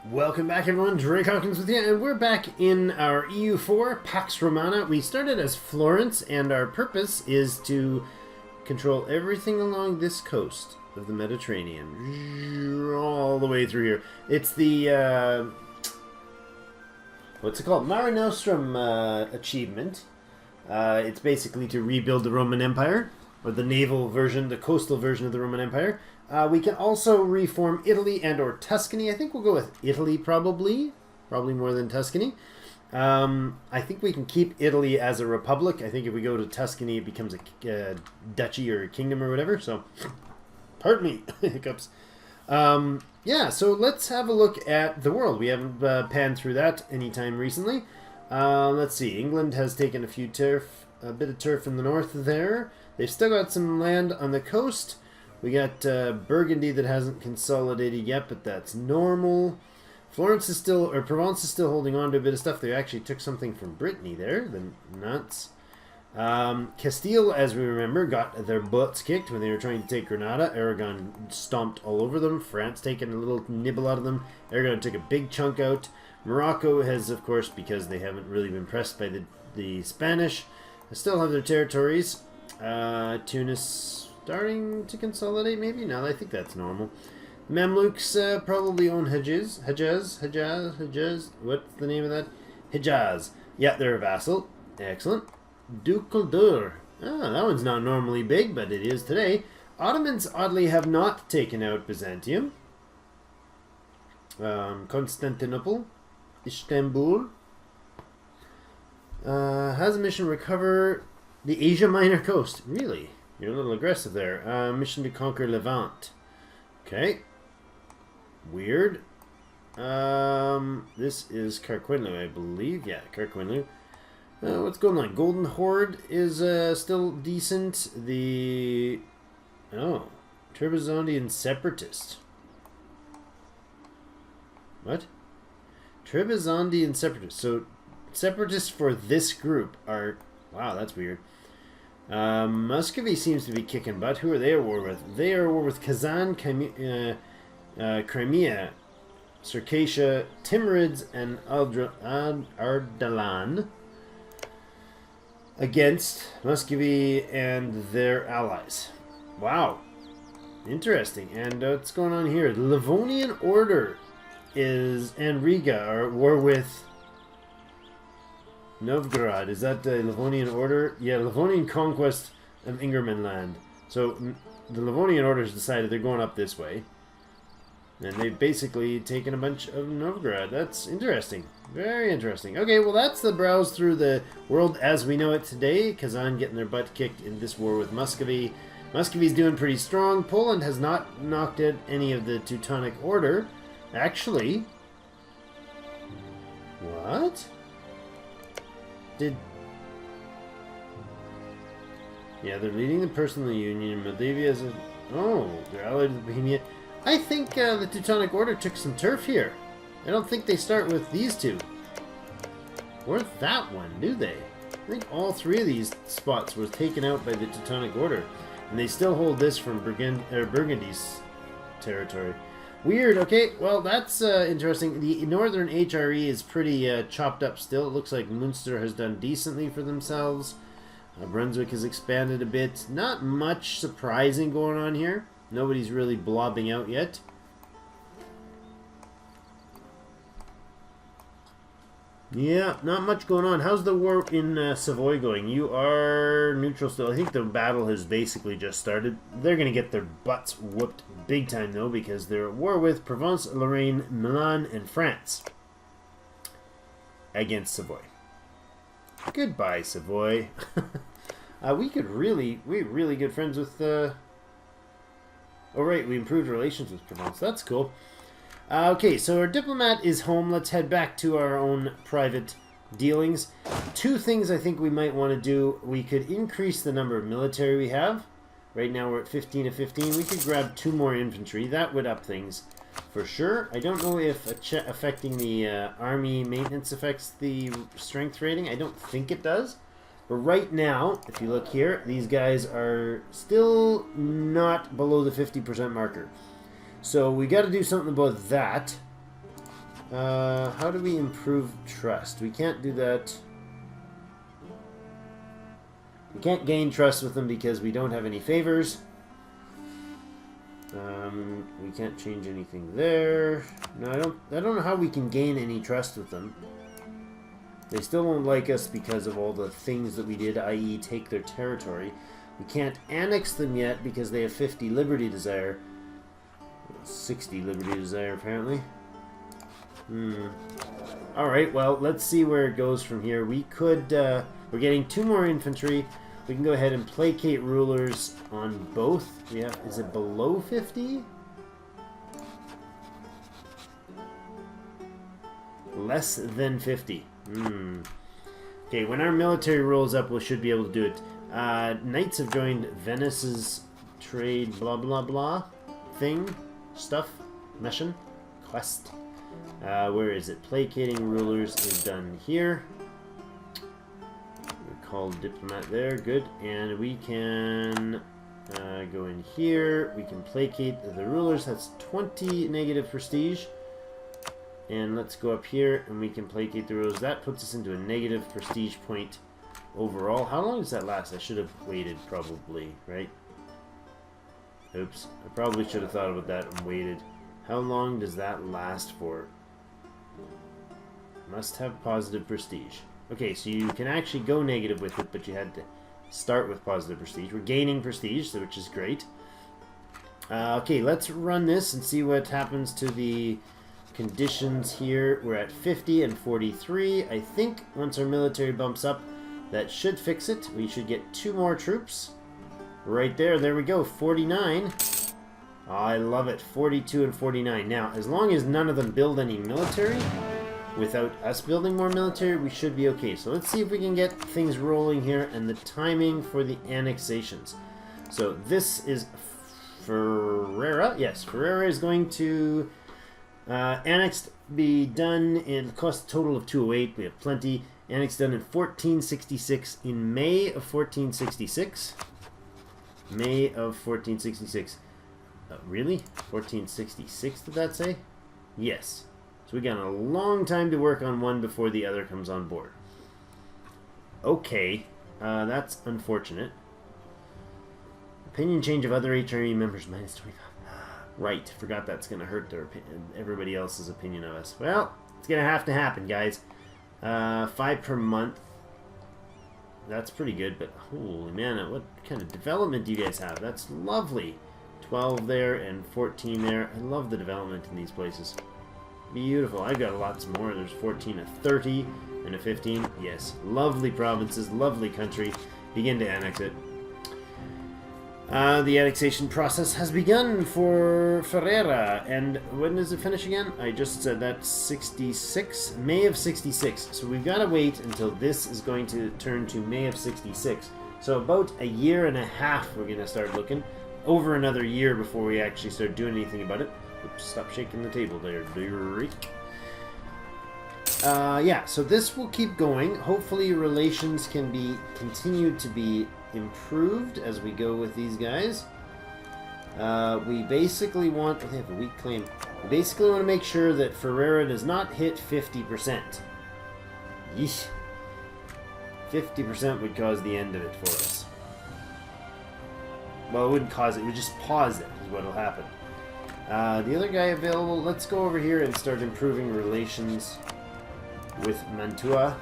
Welcome back, everyone. Drake Hawkins with you, and we're back in our EU4 Pax Romana. We started as Florence, and our purpose is to control everything along this coast of the Mediterranean, all the way through here. It's the what's it called? Mare Nostrum achievement. It's basically to rebuild the Roman Empire, or the naval version, the coastal version of the Roman Empire. We can also reform Italy and or Tuscany. I think we'll go with Italy probably more than Tuscany. I think we can keep Italy as a republic. I think if we go to Tuscany, it becomes a duchy or a kingdom or whatever. So, pardon me, hiccups. Yeah, so let's have a look at the world. We haven't panned through that anytime recently. Let's see. England has taken a bit of turf in the north there. They've still got some land on the coast. We got Burgundy that hasn't consolidated yet, but that's normal. Provence is still holding on to a bit of stuff. They actually took something from Brittany there, the nuts. Castile, as we remember, got their butts kicked when they were trying to take Granada. Aragon stomped all over them. France taking a little nibble out of them. Aragon took a big chunk out. Morocco has, of course, because they haven't really been pressed by the Spanish, they still have their territories. Tunis starting to consolidate, maybe? No, I think that's normal. Mamluks probably own Hejaz. What's the name of that? Hejaz. Yeah, they're a vassal. Excellent. Dukaldur. Ah, that one's not normally big, but it is today. Ottomans, oddly, have not taken out Byzantium. Constantinople. Istanbul. Has a mission recover the Asia Minor coast. Really? You're a little aggressive there. Mission to conquer Levant. Okay. Weird. This is Carquinlu, I believe. Yeah, Carquinlu. What's going on? Golden Horde is still decent. The... Oh. Trebizondian Separatist. What? Trebizondian Separatist. So, Separatists for this group are... Wow, that's weird. Muscovy seems to be kicking butt. Who are they at war with? They are at war with Kazan, Crimea, Circassia, Timurids, and Ardalan against Muscovy and their allies. Wow. Interesting. And what's going on here? The Livonian Order and Riga are at war with Novgorod. Is that the Livonian Order? Yeah, Livonian conquest of Ingerman land. So the Livonian Order has decided they're going up this way. And they've basically taken a bunch of Novgorod. That's interesting. Very interesting. Okay, well that's the browse through the world as we know it today. Kazan getting their butt kicked in this war with Muscovy. Muscovy's doing pretty strong. Poland has not knocked out any of the Teutonic Order. Actually... What? Yeah, they're leading the personal union. Moldavia is they're allied with Bohemia. I think the Teutonic Order took some turf here. I don't think they start with these two. Or that one, do they? I think all three of these spots was taken out by the Teutonic Order. And they still hold this from Burgundy's territory. Weird, okay, well that's interesting. The northern HRE is pretty chopped up still. It looks like Munster has done decently for themselves. Brunswick has expanded a bit. Not much surprising going on here. Nobody's really blobbing out yet. Yeah, not much going on. How's the war in Savoy going? You are neutral still. I think the battle has basically just started. They're going to get their butts whooped big time, though, because they're at war with Provence, Lorraine, Milan, and France against Savoy. Goodbye, Savoy. We're really good friends with... Oh, right, we improved relations with Provence. That's cool. Okay, so our diplomat is home. Let's head back to our own private dealings. Two things I think we might want to do. We could increase the number of military we have. Right now we're at 15 of 15. We could grab 2 more infantry. That would up things for sure. I don't know if affecting the army maintenance affects the strength rating. I don't think it does. But right now, if you look here, these guys are still not below the 50% marker. So we got to do something about that. How do we improve trust? We can't do that. We can't gain trust with them because we don't have any favors. We can't change anything there. No, I don't know how we can gain any trust with them. They still don't like us because of all the things that we did, i.e. take their territory. We can't annex them yet because they have 50 liberty desire. 60 liberty desire, apparently. Alright, well, let's see where it goes from here. We could, we're getting 2 more infantry. We can go ahead and placate rulers on both. We have, is it below 50? Less than 50. Okay, when our military rolls up, we should be able to do it. Knights have joined Venice's trade blah blah blah thing. Stuff. Mission. Quest. Where is it? Placating rulers is done here. We call diplomat there. Good. And we can go in here. We can placate the rulers. That's 20 negative prestige. And let's go up here and we can placate the rulers. That puts us into a negative prestige point overall. How long does that last? I should have waited probably, right? Oops. I probably should have thought about that and waited. How long does that last for? Must have positive prestige. Okay, so you can actually go negative with it, but you had to start with positive prestige. We're gaining prestige, which is great. Okay, let's run this and see what happens to the conditions here. We're at 50 and 43. I think once our military bumps up, that should fix it. We should get 2 more troops. Right there. There we go. 49. Oh, I love it. 42 and 49. Now, as long as none of them build any military, without us building more military, we should be okay. So let's see if we can get things rolling here and the timing for the annexations. So this is Ferrara. Yes, Ferrara is going to annexed be done. It'll cost a total of 208. We have plenty. Annexed done in 1466. In May of 1466. May of 1466. Really? 1466 did that say? Yes. So we got a long time to work on one before the other comes on board. Okay. That's unfortunate. Opinion change of other HRE members minus 25. Right. Forgot that's going to hurt their everybody else's opinion of us. Well, it's going to have to happen, guys. 5 per month. That's pretty good, but holy man, what kind of development do you guys have? That's lovely. 12 there and 14 there. I love the development in these places. Beautiful. I've got lots more. There's 14, a 30, and a 15. Yes. Lovely provinces, lovely country. Begin to annex it. The annexation process has begun for Ferrara. And when does it finish again? I just said that's 66. May of 66. So we've got to wait until this is going to turn to May of 66. So about a year and a half we're going to start looking. Over another year before we actually start doing anything about it. Oops, stop shaking the table there, Derek. Yeah, so this will keep going. Hopefully relations can be continued to be improved as we go with these guys. We basically want... they have a weak claim. We basically want to make sure that Ferrara does not hit 50%. Yeesh. 50% would cause the end of it for us. Well, it wouldn't cause it. It would just pause it is what will happen. The other guy available, let's go over here and start improving relations with Mantua.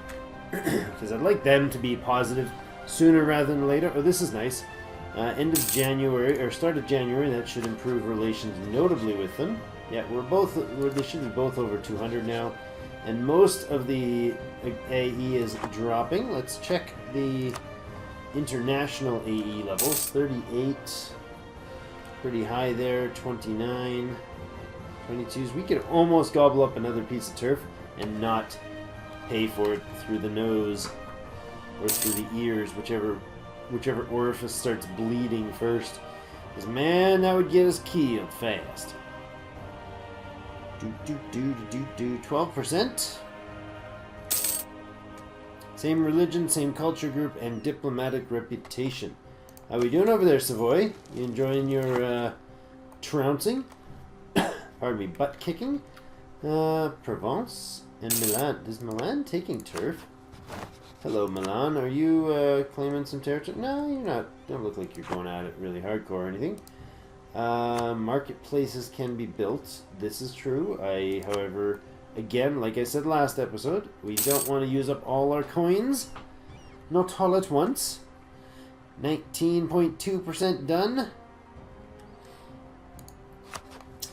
Because I'd like them to be positive sooner rather than later. Oh, this is nice. End of January, or start of January, that should improve relations notably with them. Yeah, they should be both over 200 now. And most of the AE is dropping. Let's check the international AE levels. 38. Pretty high there. 29. 22s. We could almost gobble up another piece of turf and not pay for it through the nose or through the ears, whichever orifice starts bleeding first. Because man, that would get us killed fast. 12%. Same religion, same culture group, and diplomatic reputation. How we doing over there, Savoy? You enjoying your trouncing? Pardon me, butt kicking? Provence and Milan. Is Milan taking turf? Hello, Milan. Are you claiming some territory? No, you're not. Don't look like you're going at it really hardcore or anything. Marketplaces can be built. This is true. However, again, like I said last episode, we don't want to use up all our coins. Not all at once. 19.2% done.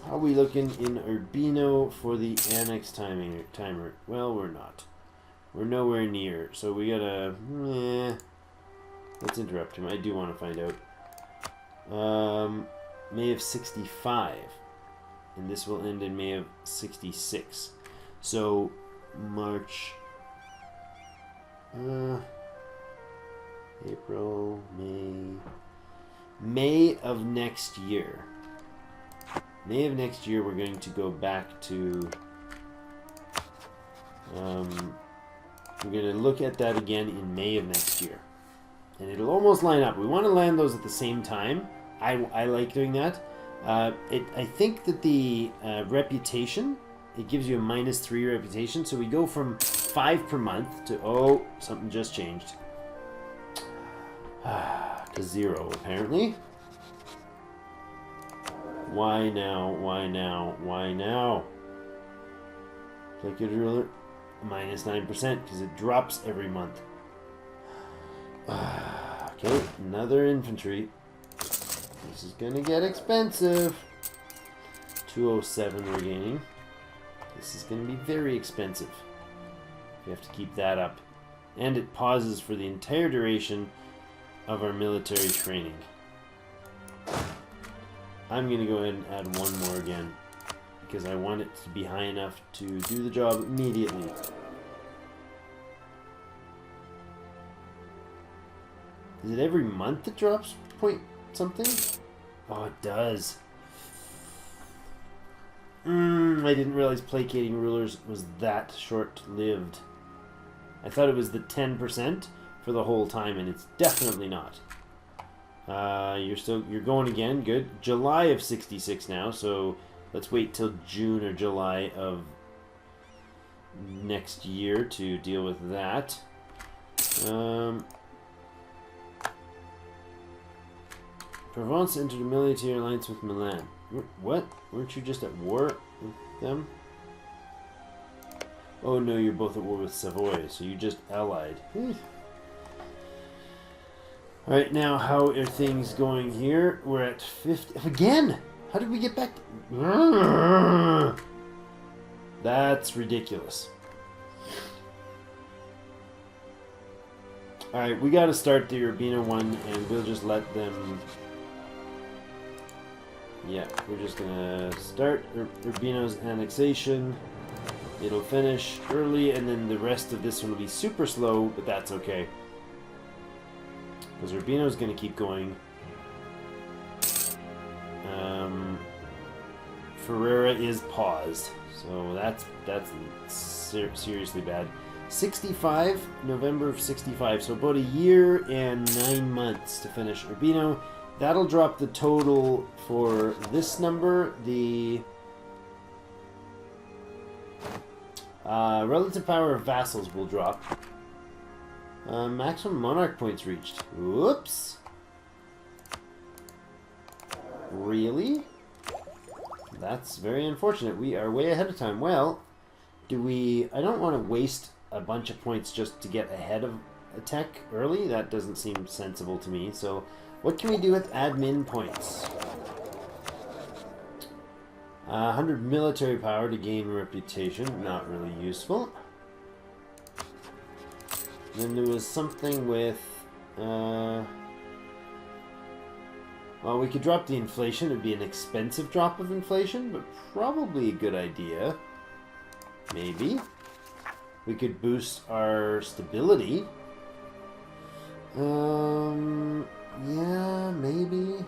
How are we looking in Urbino for the annex timer? Well, we're not. We're nowhere near. So we gotta... let's interrupt him. I do want to find out. May of 65. And this will end in May of 66. So, March... April, May... May of next year. May of next year, we're going to go back to... we're going to look at that again in May of next year. And it'll almost line up. We want to land those at the same time. I like doing that. I think that the reputation, it gives you a -3 reputation. So we go from 5 per month to... Oh, something just changed. To 0, apparently. Why now? Why now? Why now? Click it ruler. -9% because it drops every month. Okay, another infantry. This is gonna get expensive. 207 we're gaining. This is gonna be very expensive. We have to keep that up. And it pauses for the entire duration of our military training. I'm going to go ahead and add one more again because I want it to be high enough to do the job immediately. Is it every month it drops point something? Oh, it does. I didn't realize placating rulers was that short-lived. I thought it was the 10% for the whole time, and it's definitely not. You're going again. Good. July of 66 now, so let's wait till June or July of next year to deal with that. Provence entered a military alliance with Milan. What? Weren't you just at war with them? Oh no, you're both at war with Savoy, so you just allied. Alright, now how are things going here? We're at 50... Again! How did we get back to... That's ridiculous. Alright, we gotta start the Urbino one, and we'll just let them... Yeah, we're just gonna start Urbino's annexation. It'll finish early, and then the rest of this one will be super slow, but that's okay. Because Urbino's going to keep going. Ferrara is paused, so that's seriously bad. 65, November of 65, so about a year and 9 months to finish Urbino. That'll drop the total for this number. The relative power of vassals will drop. Maximum monarch points reached. Whoops. Really? That's very unfortunate. We are way ahead of time. Well, do we... I don't want to waste a bunch of points just to get ahead of a tech early. That doesn't seem sensible to me. So, what can we do with admin points? 100 military power to gain reputation. Not really useful. Then there was something with... well, we could drop the inflation. It would be an expensive drop of inflation, but probably a good idea. Maybe. We could boost our stability. Yeah, maybe.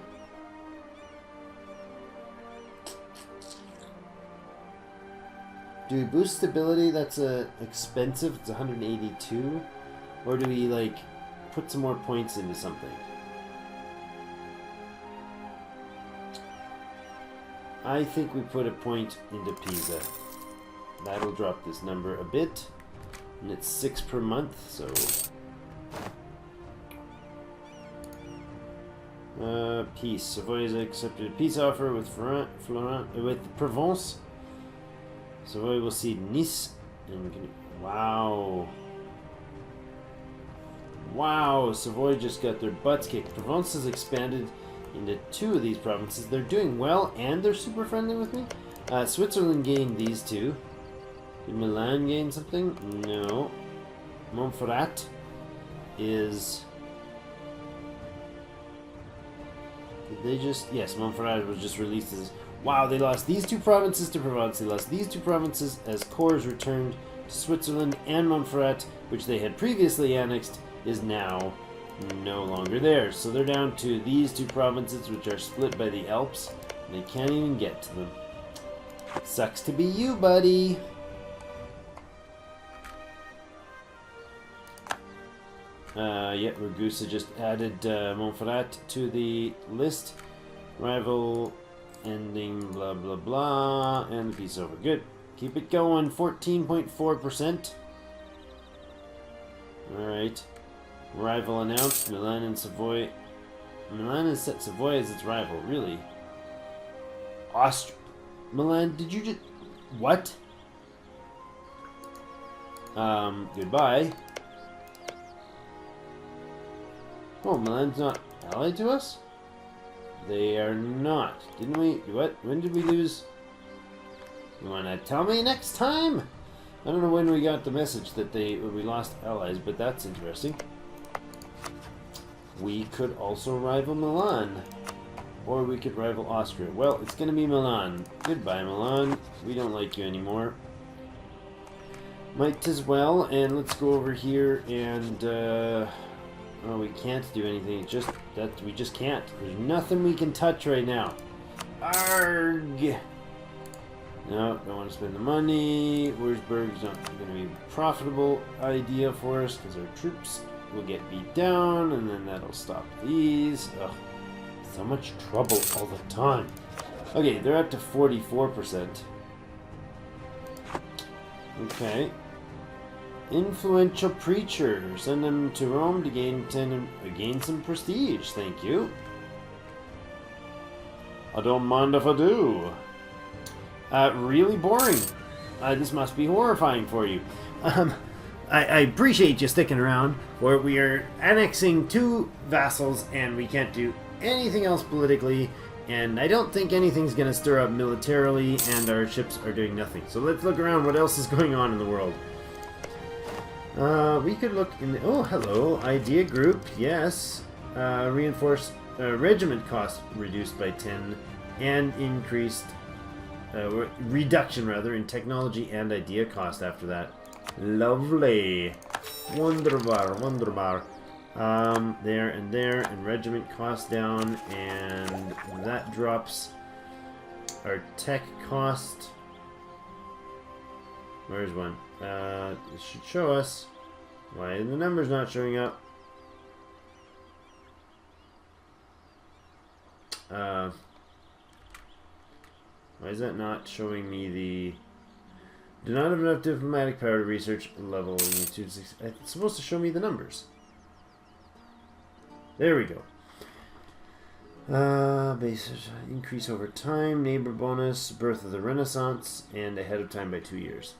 Do we boost stability? That's expensive. It's 182. Or do we, like, put some more points into something? I think we put a point into Pisa. that'll drop this number a bit. And it's 6 per month, so... peace. Savoy has accepted a peace offer with with Provence. Savoy will cede Nice. And wow. Wow, Savoy just got their butts kicked. Provence has expanded into 2 of these provinces. They're doing well, and they're super friendly with me. Switzerland gained these 2. Did Milan gain something? No. Montferrat is... Did they just... Yes, Montferrat was just released as... Wow, they lost these 2 provinces to Provence. They lost these 2 provinces as cores returned to Switzerland, and Montferrat, which they had previously annexed, is now no longer there. So they're down to these 2 provinces, which are split by the Alps, and they can't even get to them. Sucks to be you, buddy. Yeah, Ragusa just added Montferrat to the list. Rival ending, blah blah blah, and the peace over. Good. Keep it going. 14.4%. Alright. Rival announced. Milan and Savoy. Milan has set Savoy as its rival. Really? Milan, did you just... What? Goodbye. Oh, Milan's not allied to us? They are not. Didn't we... What? When did we lose... You wanna tell me next time? I don't know when we got the message that we lost allies, but that's interesting. We could also rival Milan. Or we could rival Austria. Well, it's gonna be Milan. Goodbye, Milan. We don't like you anymore. Might as well, and let's go over here and, oh, we can't do anything. It's just that we just can't. There's nothing we can touch right now. Arg! No, don't want to spend the money. Wurzburg's not going to be a profitable idea for us because our troops will get beat down, and then that'll stop these. Ugh, so much trouble all the time. Okay, they're up to 44%. Okay. Influential preacher. Send them to Rome to gain some prestige. Thank you. I don't mind if I do. Really boring. This must be horrifying for you. I appreciate you sticking around, for we are annexing 2 vassals, and we can't do anything else politically, and I don't think anything's going to stir up militarily, and our ships are doing nothing. So let's look around what else is going on in the world. We could look in the... Oh, hello. Idea group. Yes. Reinforced regiment cost reduced by 10, and increased... reduction, rather, in technology and idea cost after that. Lovely. Wunderbar, wunderbar. There, and regiment cost down, and that drops our tech cost. Where's one? It should show us. Why are the numbers not showing up? Why is that not showing me the... Do not have enough diplomatic power to research level. It's supposed to show me the numbers. There we go. Basis increase over time, neighbor bonus, birth of the Renaissance, and ahead of time by 2 years.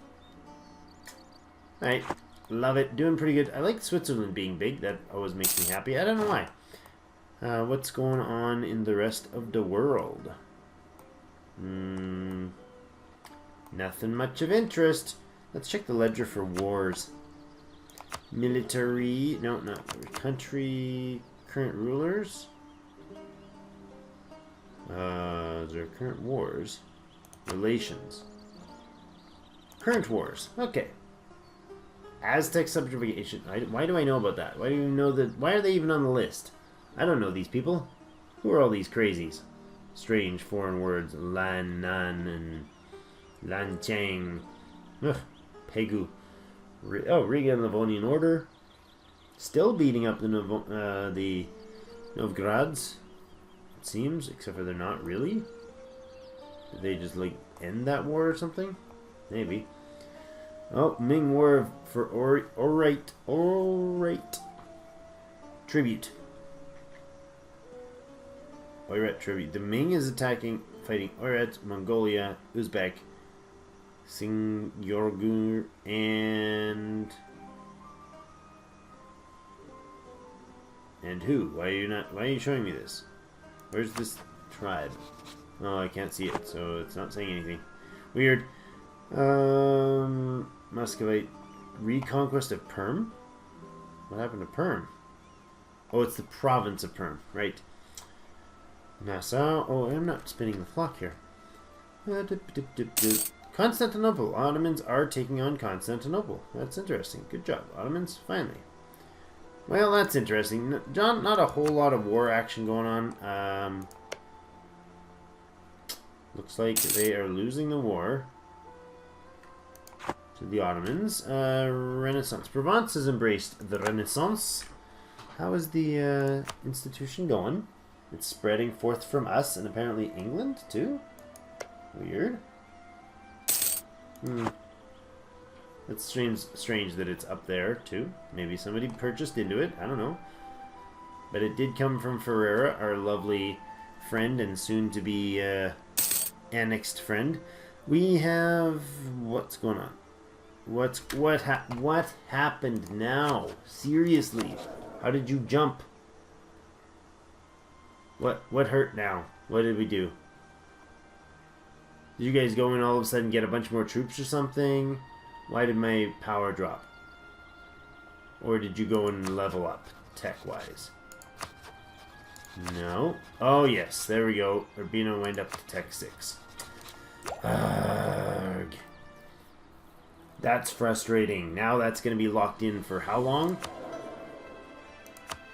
Alright, love it. Doing pretty good. I like Switzerland being big. That always makes me happy. I don't know why. What's going on in the rest of the world? Nothing much of interest. Let's check the ledger for wars. Military... No, not country... Current rulers? There current wars. Relations. Current wars. Okay. Aztec subjugation. Why do I know about that? Why do you know that? Why are they even on the list? I don't know these people. Who are all these crazies? Strange foreign words. Lan, Nan, and Lan Chang. Ugh. Pegu. Oh, Riga and Livonian Order. Still beating up the Novgorods. It seems, except for they're not really. Did they just like end that war or something? Maybe. Oh, Ming War for Orite. Tribute. Oirat tribute. The Ming is fighting Oirat, Mongolia, Uzbek, Singyorgur, and who? Why are you showing me this? Where's this tribe? Oh, I can't see it, so it's not saying anything. Weird. Muscovite. Reconquest of Perm? What happened to Perm? Oh, it's the province of Perm. Right. Nassau. Oh, I'm not spinning the flock here. Constantinople. Ottomans are taking on Constantinople. That's interesting. Good job, Ottomans. Finally. Well, that's interesting. John, not a whole lot of war action going on. Looks like they are losing the war to the Ottomans. Renaissance. Provence has embraced the Renaissance. How is the institution going? It's spreading forth from us and apparently England too? Weird. It's strange that it's up there too. Maybe somebody purchased into it. I don't know. But it did come from Ferrera, our lovely friend and soon to be annexed friend. We have what's going on? What happened now? Seriously, how did you jump? What hurt now? What did we do? Did you guys go in all of a sudden get a bunch more troops or something? Why did my power drop? Or did you go and level up tech-wise? No. Oh yes, there we go. Urbino went up to tech 6. Arrgh. That's frustrating. Now that's going to be locked in for how long?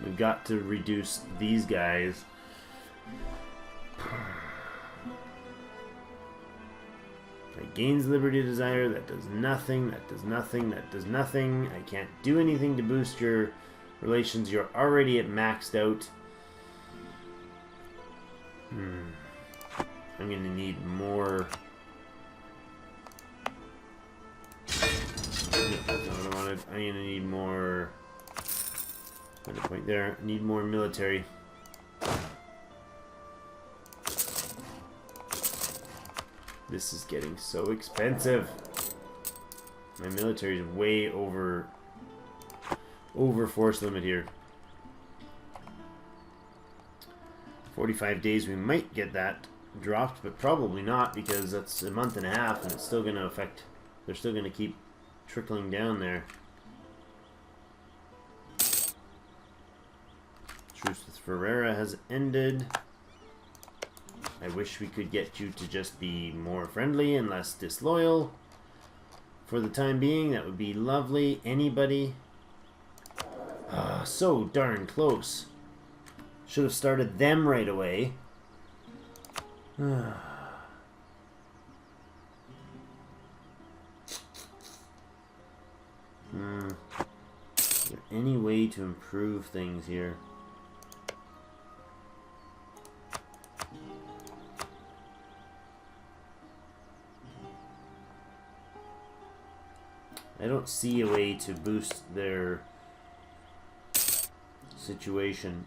We've got to reduce these guys. That gains liberty desire. That does nothing. That does nothing. That does nothing. I can't do anything to boost your relations. You're already at maxed out. I'm going to need more. That's not what I wanted. I'm going to need more. Find a point there. I need more military. This is getting so expensive. My military is way over force limit here. 45 days, we might get that dropped, but probably not because that's a month and a half, and it's still going to affect. They're still going to keep trickling down there. Truce with Ferrera has ended. I wish we could get you to just be more friendly and less disloyal. For the time being, that would be lovely. Anybody? So darn close. Should have started them right away. Is there any way to improve things here? I don't see a way to boost their situation.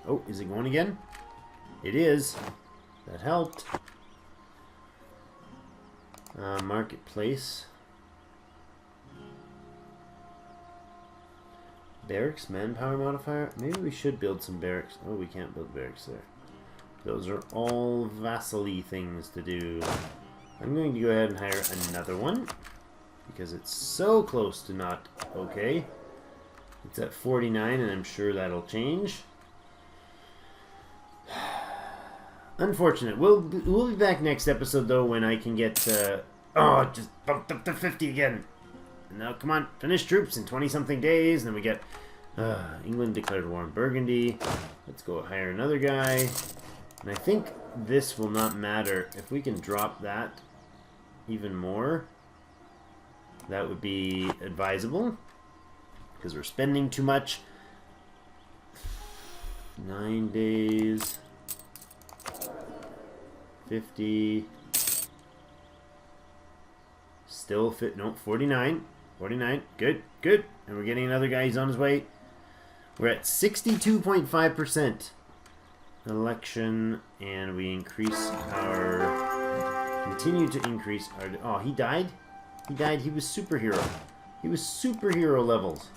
Oh, is it going again? It is. That helped. Marketplace. Barracks, manpower modifier. Maybe we should build some barracks. Oh, we can't build barracks there. Those are all vassal-y things to do. I'm going to go ahead and hire another one because it's so close to not okay. It's at 49 and I'm sure that'll change. Unfortunate. We'll be back next episode though when I can get oh, just bumped up to 50 again. Now come on, finish troops in 20-something days, and then we get England declared war on Burgundy. Let's go hire another guy. And I think this will not matter. If we can drop that even more, that would be advisable because we're spending too much. 9 days. 50. Still fit. No, 49. 49. Good. Good. And we're getting another guy. He's on his way. We're at 62.5% election, and we increase our... Continue to increase our... Oh, he died? He died. He was superhero. He was superhero levels.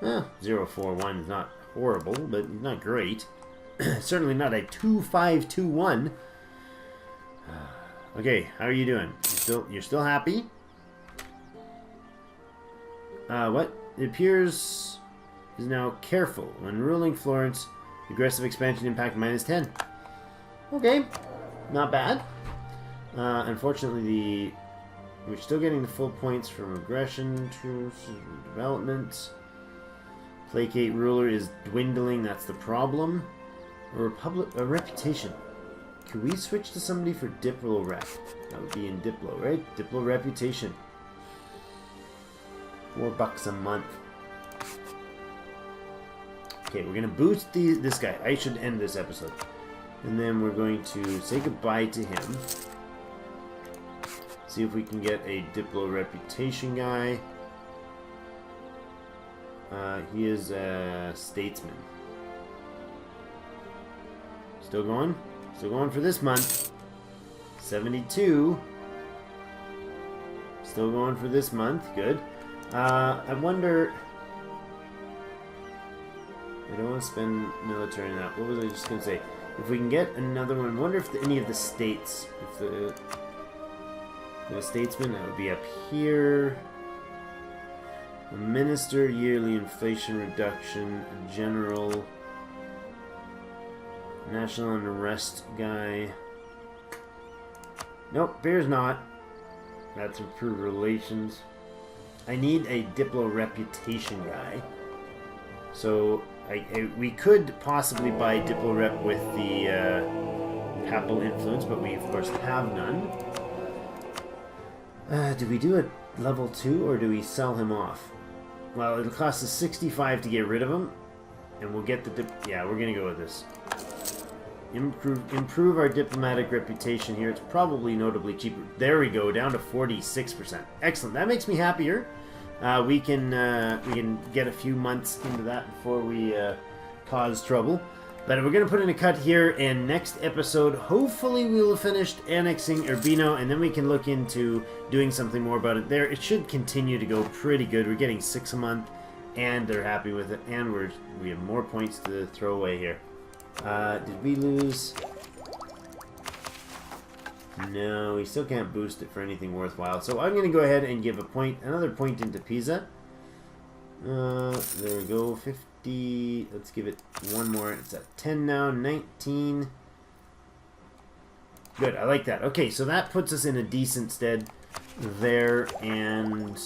Well, 041 is not horrible, but not great. Certainly not a 2521. Okay, how are you doing? You're still happy? What? It appears is now careful. When ruling Florence, aggressive expansion impact -10. Okay, not bad. Unfortunately, we're still getting the full points from aggression, truce, development. Placate ruler is dwindling. That's the problem. A reputation. Could we switch to somebody for Diplo rep? That would be in Diplo, right? Diplo reputation. $4 a month. Okay, we're gonna boost this guy. I should end this episode, and then we're going to say goodbye to him. See if we can get a Diplo reputation guy. He is a statesman. Still going? Still going for this month. 72. Still going for this month. Good. I wonder... I don't want to spend military on that. What was I just going to say? If we can get another one... I wonder if any of the states... If the statesman, that would be up here. A minister, yearly inflation reduction, a general... National unrest guy. Nope, beer's not. That's improved relations. I need a Diplo reputation guy. So we could possibly buy Diplo rep with the papal influence, but we of course have none. Do we do a level 2 or do we sell him off? Well, it'll cost us 65 to get rid of him, and we'll get the yeah, we're gonna go with this. Improve our diplomatic reputation here. It's probably notably cheaper. There we go, down to 46%. Excellent. That makes me happier. We can get a few months into that before we cause trouble. But we're going to put in a cut here, and next episode, hopefully we will have finished annexing Urbino, and then we can look into doing something more about it there. It should continue to go pretty good. We're getting 6 a month, and they're happy with it, and we have more points to throw away here. Did we lose? No, we still can't boost it for anything worthwhile. So I'm going to go ahead and give another point into Pisa. There we go, 50. Let's give it one more. It's at 10 now, 19. Good, I like that. Okay, so that puts us in a decent stead there, and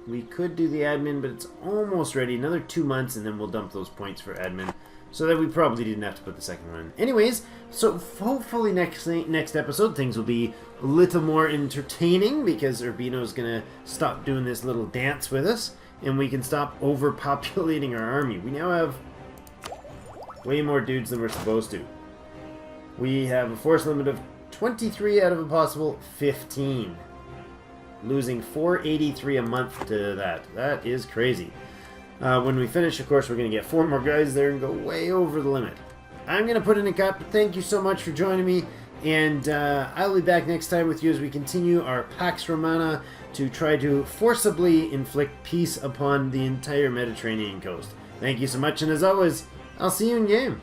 we could do the admin, but it's almost ready. Another 2 months, and then we'll dump those points for admin. So that we probably didn't have to put the second one in. Anyways, so hopefully next episode things will be a little more entertaining, because Urbino's going to stop doing this little dance with us, and we can stop overpopulating our army. We now have way more dudes than we're supposed to. We have a force limit of 23 out of a possible 15. Losing 483 a month to that. That is crazy. When we finish, of course, we're going to get 4 more guys there and go way over the limit. I'm going to put in a cut, but thank you so much for joining me, and I'll be back next time with you as we continue our Pax Romana to try to forcibly inflict peace upon the entire Mediterranean coast. Thank you so much, and as always, I'll see you in game.